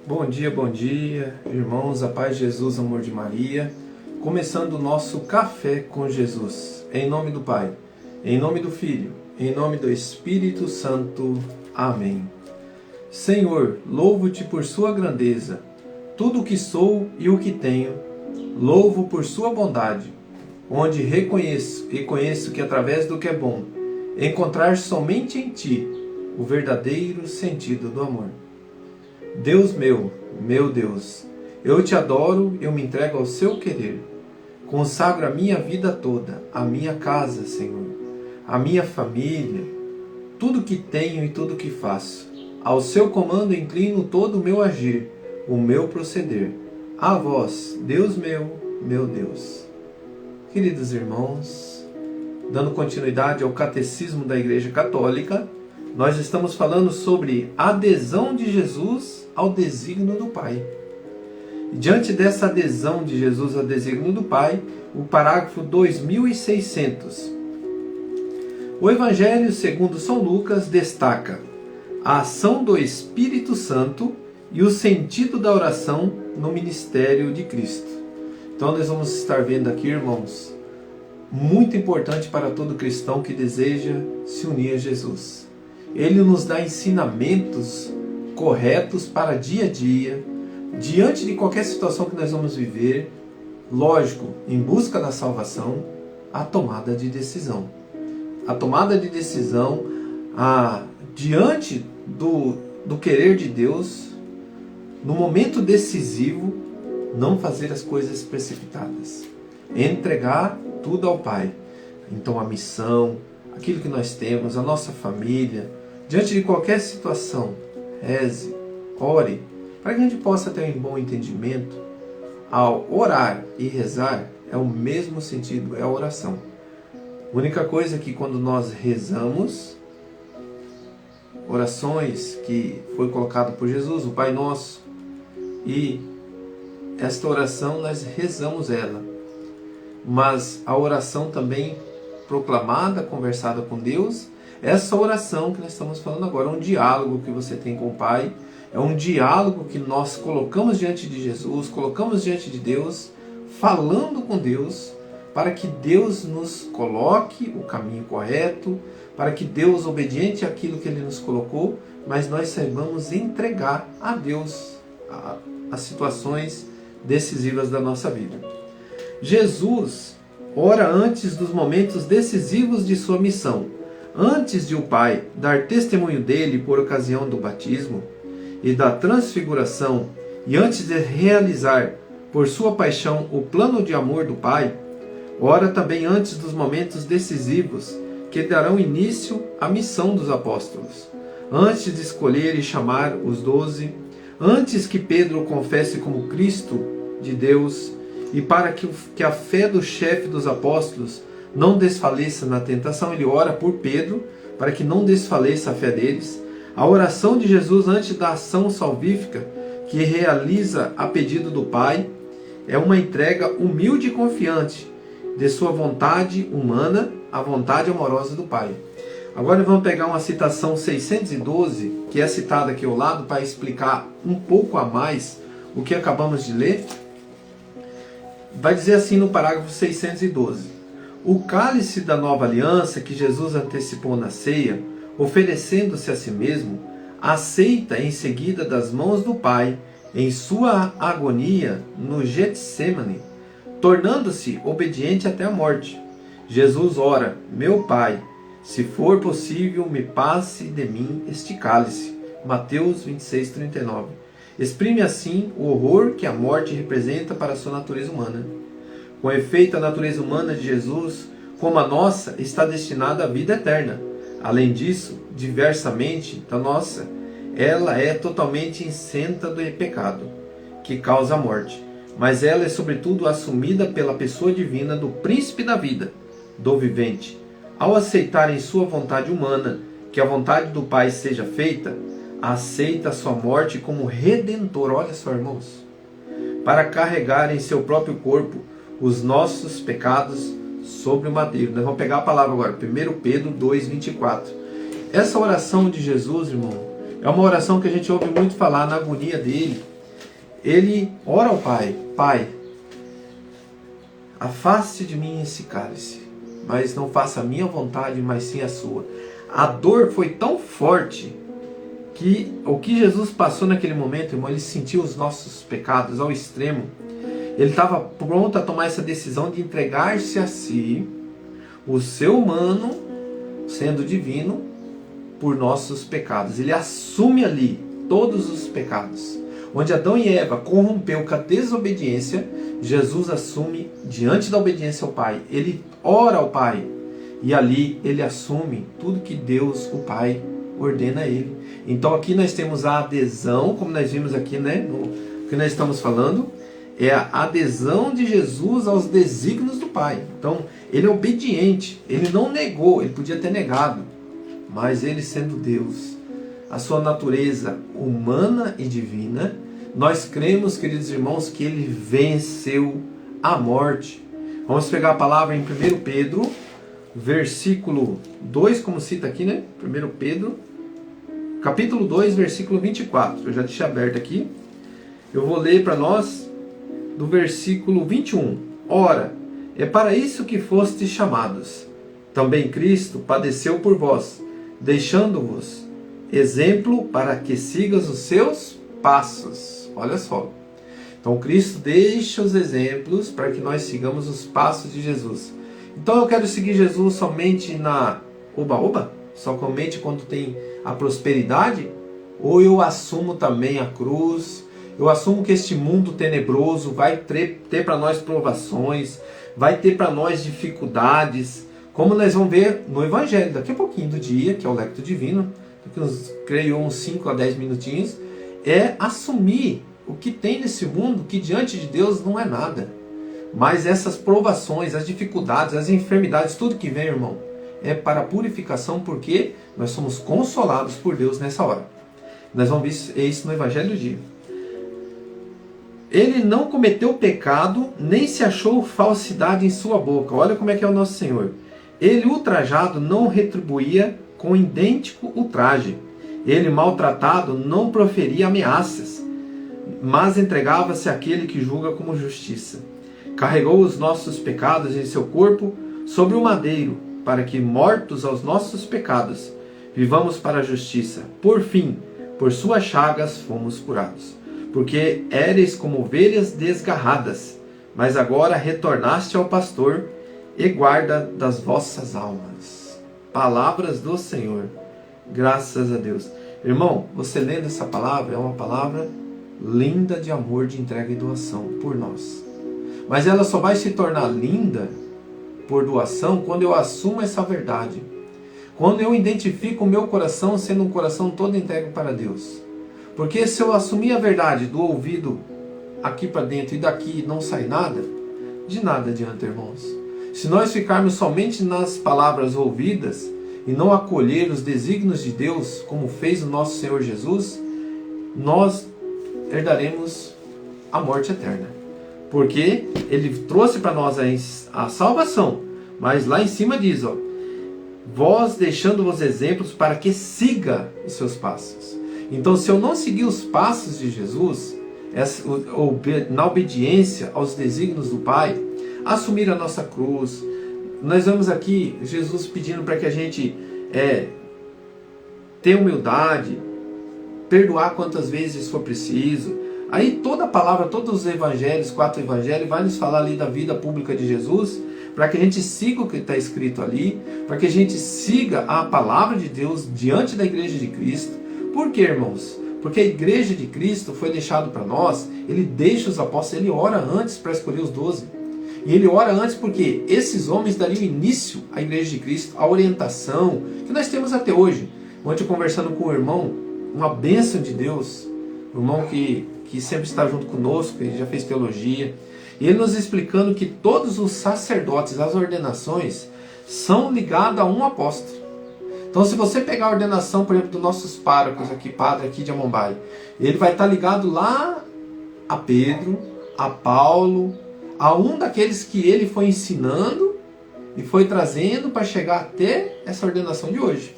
Bom dia, irmãos, a paz de Jesus, amor de Maria. Começando o nosso Café com Jesus. Em nome do Pai, em nome do Filho, em nome do Espírito Santo. Amém. Senhor, louvo-te por sua grandeza. Tudo o que sou e o que tenho, louvo por sua bondade, onde reconheço e conheço que através do que é bom, encontrar somente em ti o verdadeiro sentido do amor. Deus meu Deus, eu te adoro, eu me entrego ao seu querer. Consagro a minha vida toda, a minha casa, Senhor, a minha família, tudo que tenho e tudo que faço. Ao seu comando inclino todo o meu agir, o meu proceder. A vós, Deus meu Deus. Queridos irmãos, dando continuidade ao Catecismo da Igreja Católica, nós estamos falando sobre a adesão de Jesus ao desígnio do Pai. E diante dessa adesão de Jesus ao desígnio do Pai, o parágrafo 2600. O Evangelho segundo São Lucas destaca a ação do Espírito Santo e o sentido da oração no ministério de Cristo. Então nós vamos estar vendo aqui, irmãos, muito importante para todo cristão que deseja se unir a Jesus. Ele nos dá ensinamentos corretos para dia a dia, diante de qualquer situação que nós vamos viver, lógico, em busca da salvação, a tomada de decisão. A tomada de decisão diante do querer de Deus, no momento decisivo, não fazer as coisas precipitadas. Entregar tudo ao Pai. Então a missão, aquilo que nós temos, a nossa família, diante de qualquer situação, reze, ore, para que a gente possa ter um bom entendimento. Ao orar e rezar é o mesmo sentido, é a oração. A única coisa é que quando nós rezamos, orações que foi colocado por Jesus, o Pai Nosso, e esta oração nós rezamos ela. Mas a oração também proclamada, conversada com Deus, essa oração que nós estamos falando agora, é um diálogo que você tem com o Pai, é um diálogo que nós colocamos diante de Jesus, colocamos diante de Deus, falando com Deus, para que Deus nos coloque o caminho correto, para que Deus, obediente àquilo que Ele nos colocou, mas nós saibamos entregar a Deus as situações decisivas da nossa vida. Jesus ora antes dos momentos decisivos de sua missão. Antes de o Pai dar testemunho dele por ocasião do batismo e da transfiguração, e antes de realizar por sua paixão o plano de amor do Pai, ora também antes dos momentos decisivos que darão início à missão dos apóstolos, antes de escolher e chamar os 12, antes que Pedro o confesse como Cristo de Deus, e para que a fé do chefe dos apóstolos não desfaleça na tentação, ele ora por Pedro, para que não desfaleça a fé deles. A oração de Jesus antes da ação salvífica, que realiza a pedido do Pai, é uma entrega humilde e confiante de sua vontade humana à vontade amorosa do Pai. Agora vamos pegar uma citação 612, que é citada aqui ao lado, para explicar um pouco a mais o que acabamos de ler. Vai dizer assim no parágrafo 612. O cálice da nova aliança que Jesus antecipou na ceia, oferecendo-se a si mesmo, aceita em seguida das mãos do Pai, em sua agonia no Getsêmani, tornando-se obediente até a morte. Jesus ora: meu Pai, se for possível, me passe de mim este cálice. Mateus 26:39. Exprime assim o horror que a morte representa para a sua natureza humana. Com efeito, a natureza humana de Jesus, como a nossa, está destinada à vida eterna. Além disso, diversamente da nossa, ela é totalmente isenta do pecado, que causa a morte. Mas ela é sobretudo assumida pela pessoa divina do príncipe da vida, do vivente. Ao aceitar em sua vontade humana que a vontade do Pai seja feita, aceita a sua morte como redentor. Olha só, irmãos, para carregar em seu próprio corpo os nossos pecados sobre o madeiro. Nós vamos pegar a palavra agora, 1 Pedro 2:24. Essa oração de Jesus, irmão, é uma oração que a gente ouve muito falar na agonia dele, ele ora ao Pai: Pai, afaste de mim esse cálice, mas não faça a minha vontade, mas sim a sua. A dor foi tão forte que o que Jesus passou naquele momento, irmão, ele sentiu os nossos pecados ao extremo. Ele estava pronto a tomar essa decisão de entregar-se a si, o ser humano, sendo divino, por nossos pecados. Ele assume ali todos os pecados. Onde Adão e Eva corrompeu com a desobediência, Jesus assume diante da obediência ao Pai. Ele ora ao Pai e ali ele assume tudo que Deus, o Pai, ordena a ele. Então aqui nós temos a adesão, como nós vimos aqui, né, no que nós estamos falando, é a adesão de Jesus aos desígnios do Pai. Então ele é obediente, ele não negou, ele podia ter negado, mas ele sendo Deus, a sua natureza humana e divina, nós cremos, queridos irmãos, que ele venceu a morte. Vamos pegar a palavra em 1 Pedro, versículo 2, como cita aqui, né? 1 Pedro, capítulo 2, versículo 24. Eu já deixei aberto aqui. Eu vou ler para nós do versículo 21. Ora, é para isso que fostes chamados. Também Cristo padeceu por vós, deixando-vos exemplo para que sigas os seus passos. Olha só. Então Cristo deixa os exemplos para que nós sigamos os passos de Jesus. Então eu quero seguir Jesus somente na oba-oba? Somente quando tem a prosperidade? Ou eu assumo também a cruz? Eu assumo que este mundo tenebroso vai ter para nós provações, vai ter para nós dificuldades, como nós vamos ver no Evangelho, daqui a pouquinho do dia, que é o Lecto Divino, creio uns 5 a 10 minutinhos, é assumir o que tem nesse mundo, que diante de Deus não é nada. Mas essas provações, as dificuldades, as enfermidades, tudo que vem, irmão, é para a purificação, porque nós somos consolados por Deus nessa hora. Nós vamos ver isso no Evangelho do dia. Ele não cometeu pecado, nem se achou falsidade em sua boca. Olha como é que é o nosso Senhor. Ele, ultrajado, não retribuía com idêntico ultraje. Ele, maltratado, não proferia ameaças, mas entregava-se àquele que julga como justiça. Carregou os nossos pecados em seu corpo sobre o madeiro, para que, mortos aos nossos pecados, vivamos para a justiça. Por fim, por suas chagas fomos curados. Porque éreis como ovelhas desgarradas, mas agora retornaste ao pastor e guarda das vossas almas. Palavras do Senhor. Graças a Deus. Irmão, você lendo essa palavra, é uma palavra linda de amor, de entrega e doação por nós. Mas ela só vai se tornar linda por doação quando eu assumo essa verdade. Quando eu identifico o meu coração sendo um coração todo entregue para Deus. Porque se eu assumir a verdade do ouvido aqui para dentro e daqui não sai nada, de nada adianta, irmãos. Se nós ficarmos somente nas palavras ouvidas e não acolher os desígnios de Deus, como fez o nosso Senhor Jesus, nós herdaremos a morte eterna. Porque Ele trouxe para nós a salvação, mas lá em cima diz, ó, vós deixando-vos exemplos para que siga os seus passos. Então, se eu não seguir os passos de Jesus, na obediência aos desígnios do Pai, assumir a nossa cruz, nós vemos aqui Jesus pedindo para que a gente tenha humildade, perdoar quantas vezes for preciso. Aí toda a palavra, todos os evangelhos, 4 evangelhos, vai nos falar ali da vida pública de Jesus, para que a gente siga o que está escrito ali, para que a gente siga a palavra de Deus diante da igreja de Cristo. Por quê, irmãos? Porque a igreja de Cristo foi deixado para nós, ele deixa os apóstolos, ele ora antes para escolher os 12. E ele ora antes porque esses homens dariam início à igreja de Cristo, a orientação que nós temos até hoje. Ontem conversando com o irmão, uma bênção de Deus, o irmão que sempre está junto conosco, ele já fez teologia, e ele nos explicando que todos os sacerdotes, as ordenações, são ligados a um apóstolo. Então, se você pegar a ordenação, por exemplo, dos nossos párocos aqui, padre aqui de Amambai, ele vai estar ligado lá a Pedro, a Paulo, a um daqueles que ele foi ensinando e foi trazendo para chegar até essa ordenação de hoje.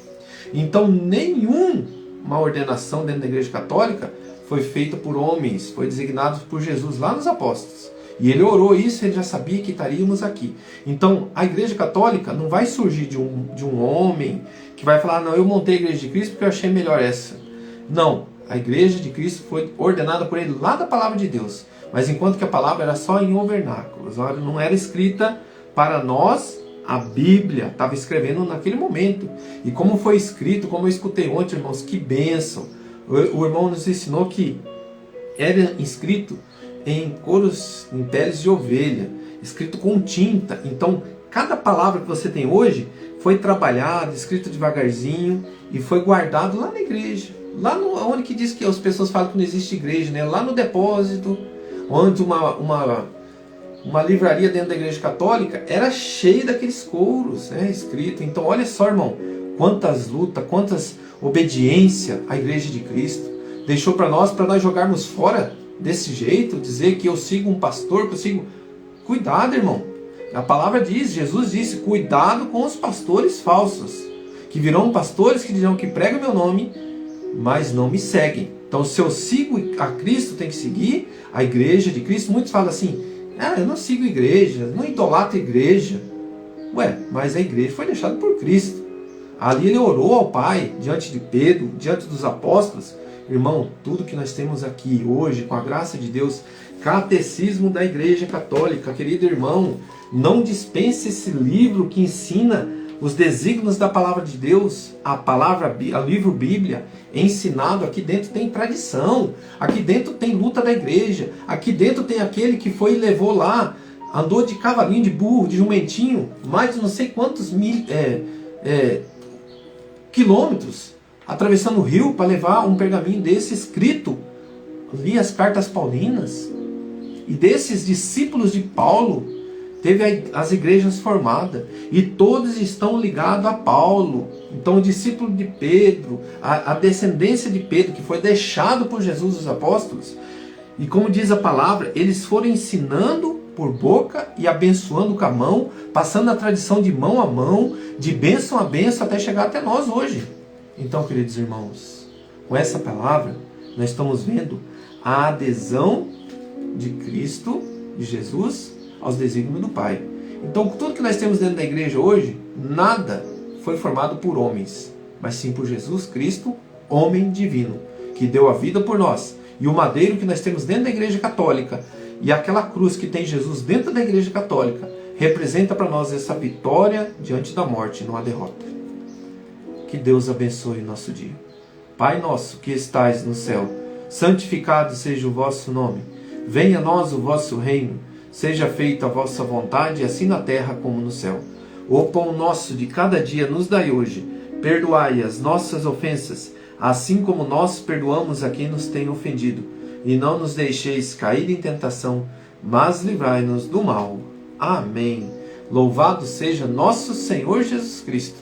Então, nenhuma ordenação dentro da Igreja Católica foi feita por homens, foi designado por Jesus lá nos apóstolos. E ele orou isso, ele já sabia que estaríamos aqui. Então, a Igreja Católica não vai surgir de um homem que vai falar, não, eu montei a Igreja de Cristo porque eu achei melhor essa. Não, a Igreja de Cristo foi ordenada por ele lá da Palavra de Deus. Mas enquanto que a palavra era só em um vernáculo, não era escrita para nós, a Bíblia estava escrevendo naquele momento. E como foi escrito, como eu escutei ontem, irmãos, que bênção. O irmão nos ensinou que era escrito em couros, em peles de ovelha, escrito com tinta. Então, cada palavra que você tem hoje foi trabalhada, escrito devagarzinho e foi guardado lá na igreja. Lá onde que diz que as pessoas falam que não existe igreja, né? Lá no depósito, onde uma livraria dentro da Igreja Católica era cheia daqueles couros, né, escrito. Então olha só, irmão, quantas lutas, quantas obediência a Igreja de Cristo deixou para nós jogarmos fora desse jeito, dizer que eu sigo um pastor, que eu sigo... Cuidado, irmão. A palavra diz, Jesus disse, cuidado com os pastores falsos, que virão pastores que dirão que pregam o meu nome, mas não me seguem. Então se eu sigo a Cristo, tem que seguir a Igreja de Cristo. Muitos falam assim, eu não sigo igreja, não idolatro igreja. Ué, mas a igreja foi deixada por Cristo. Ali ele orou ao Pai, diante de Pedro, diante dos apóstolos. Irmão, tudo que nós temos aqui hoje, com a graça de Deus, Catecismo da Igreja Católica, querido irmão, não dispense esse livro que ensina os desígnios da palavra de Deus, o livro Bíblia, ensinado. Aqui dentro tem tradição, aqui dentro tem luta da igreja, aqui dentro tem aquele que foi e levou lá, andou de cavalinho, de burro, de jumentinho, mais de não sei quantos quilômetros, atravessando o rio para levar um pergaminho desse escrito. Li as cartas paulinas, e desses discípulos de Paulo, teve as igrejas formadas, e todos estão ligados a Paulo. Então o discípulo de Pedro, a descendência de Pedro, que foi deixado por Jesus os apóstolos, e como diz a palavra, eles foram ensinando por boca e abençoando com a mão, passando a tradição de mão a mão, de bênção a bênção, até chegar até nós hoje. Então, queridos irmãos, com essa palavra, nós estamos vendo a adesão de Cristo, de Jesus, aos desígnios do Pai. Então, tudo que nós temos dentro da igreja hoje, nada foi formado por homens, mas sim por Jesus Cristo, homem divino, que deu a vida por nós. E o madeiro que nós temos dentro da Igreja Católica, e aquela cruz que tem Jesus dentro da Igreja Católica, representa para nós essa vitória diante da morte, não a derrota. Que Deus abençoe o nosso dia. Pai nosso que estais no céu, santificado seja o vosso nome. Venha a nós o vosso reino. Seja feita a vossa vontade, assim na terra como no céu. O pão nosso de cada dia nos dai hoje. Perdoai as nossas ofensas, assim como nós perdoamos a quem nos tem ofendido. E não nos deixeis cair em tentação, mas livrai-nos do mal. Amém. Louvado seja nosso Senhor Jesus Cristo.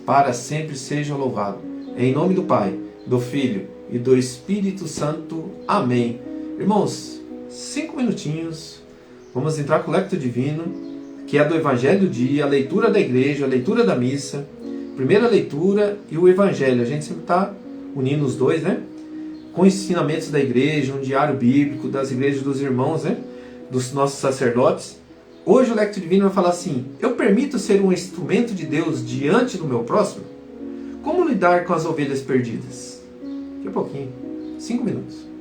Para sempre seja louvado. Em nome do Pai, do Filho e do Espírito Santo. Amém. Irmãos, 5 minutinhos. Vamos entrar com o Lectio Divino, que é do Evangelho do dia, a leitura da igreja, a leitura da missa, primeira leitura e o Evangelho. A gente sempre está unindo os dois, né? Com ensinamentos da igreja, um diário bíblico das igrejas dos irmãos, né? Dos nossos sacerdotes. Hoje o Lectio Divino vai falar assim: eu permito ser um instrumento de Deus diante do meu próximo? Como lidar com as ovelhas perdidas? Daqui a pouquinho, 5 minutos.